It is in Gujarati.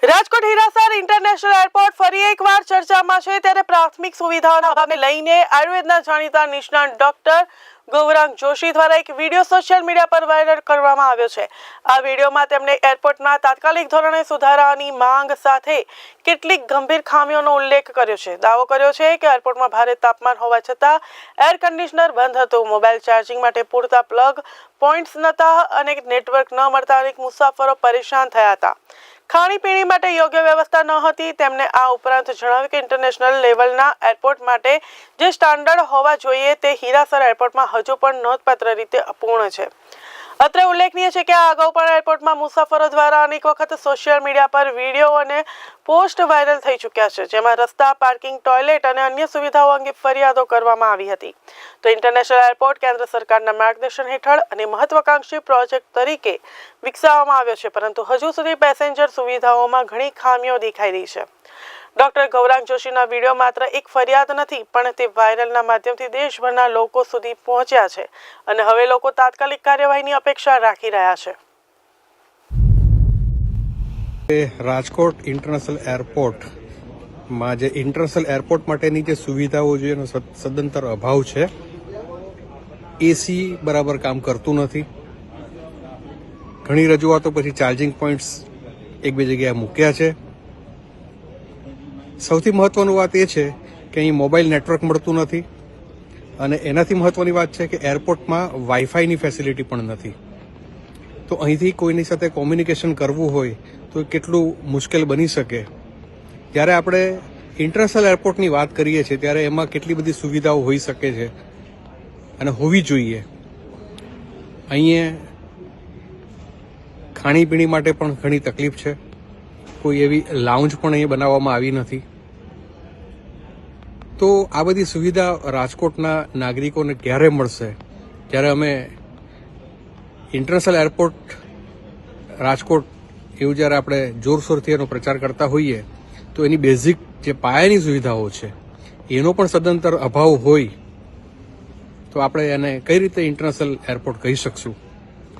રાજકોટ હીરાસર ઇન્ટરનેશનલ એરપોર્ટ ફરી એકવાર ચર્ચામાં છે ત્યારે પ્રાથમિક સુવિધાઓના અભાવને લઈને આયુર્વેદના જાણીતા નિષ્ણાત ડોક્ટર ગૌરાંગ જોશી દ્વારા એક વિડીયો સોશિયલ મીડિયા પર વાયરલ કરવામાં આવ્યો છે। આ વિડીયોમાં તેમણે એરપોર્ટમાં તાત્કાલિક ધોરણે સુધારાની માંગ સાથે કેટલીક ગંભીર ખામીઓનો ઉલ્લેખ કર્યો છે। દાવો કર્યો છે કે એરપોર્ટમાં ભારે તાપમાન હોવા છતાં એર કન્ડિશનર બંધ હતું, મોબાઈલ ચાર્જિંગ માટે પૂરતા પ્લગ પોઈન્ટ્સ નહોતા અને નેટવર્ક ન મળતા અનેક મુસાફરો પરેશાન થયા હતા। ખાણીપીણી માટે યોગ્ય વ્યવસ્થા ન હતી। તેમણે આ ઉપરાંત જણાવ્યું કે ઇન્ટરનેશનલ લેવલના એરપોર્ટ માટે જે સ્ટાન્ડર્ડ હોવા જોઈએ તે હીરાસર એરપોર્ટમાં હજુ પણ નોંધપાત્ર રીતે અપૂર્ણ છે। અત્રે ઉલ્લેખનીય છે કે આ અગાઉ પણ એરપોર્ટમાં મુસાફરો દ્વારા અનેક વખત સોશિયલ મીડિયા પર વિડીયો અને પોસ્ટ વાયરલ થઈ ચૂક્યા છે, જેમાં રસ્તા, પાર્કિંગ, ટોયલેટ અને અન્ય સુવિધાઓ અંગે ફરિયાદો કરવામાં આવી હતી। તો ઇન્ટરનેશનલ એરપોર્ટ કેન્દ્ર સરકારના માર્ગદર્શન હેઠળ અને મહત્વાકાંક્ષી પ્રોજેક્ટ તરીકે વિકસાવવામાં આવ્યો છે, પરંતુ હજુ સુધી પેસેન્જર સુવિધાઓમાં ઘણી ખામીઓ દેખાઈ રહી છે। ડોક્ટર ગૌરાંગ જોશીના વિડીયો માત્ર એક ફરિયાદ નથી, પણ તે વાયરલના માધ્યમથી દેશભરના લોકો સુધી પહોંચ્યા છે અને હવે લોકો તાત્કાલિક કાર્યવાહીની અપેક્ષા રાખી રહ્યા છે। રાજકોટ ઇન્ટરનેશનલ એરપોર્ટમાં જે ઇન્ટરનેશનલ એરપોર્ટ માટેની જે સુવિધાઓ છે એનો સદંતર અભાવ છે। એસી બરાબર કામ કરતું નથી, ઘણી રજૂઆતો પછી ચાર્જિંગ પોઈન્ટ્સ એક બે જગ્યાએ મૂક્યા છે। સૌથી મહત્વની વાત એ છે કે અહીં મોબાઈલ નેટવર્ક મળતું નથી અને એનાથી મહત્વની વાત છે કે એરપોર્ટમાં વાઈફાઈની ફેસિલિટી પણ નથી। તો અહીંથી કોઈની સાથે કોમ્યુનિકેશન કરવું હોય તો કેટલું મુશ્કેલ બની શકે। જ્યારે આપણે ઇન્ટરનેશનલ એરપોર્ટની વાત કરીએ છીએ ત્યારે એમાં કેટલી બધી સુવિધાઓ હોઈ શકે છે અને હોવી જોઈએ। અહીંયા ખાણીપીણી માટે પણ ઘણી તકલીફ છે, કોઈ એવી લાઉન્જ પણ અહીં બનાવવામાં આવી નથી। તો આ બધી સુવિધા રાજકોટના નાગરિકોને ક્યારે મળશે? જ્યારે અમે ઇન્ટરનેશનલ એરપોર્ટ રાજકોટ એવું જ્યારે આપણે જોરશોરથી એનો પ્રચાર કરતા હોઈએ તો એની બેઝિક જે પાયાની સુવિધાઓ છે એનો પણ સદંતર અભાવ હોય તો આપણે એને કઈ રીતે ઇન્ટરનેશનલ એરપોર્ટ કહી શકશું?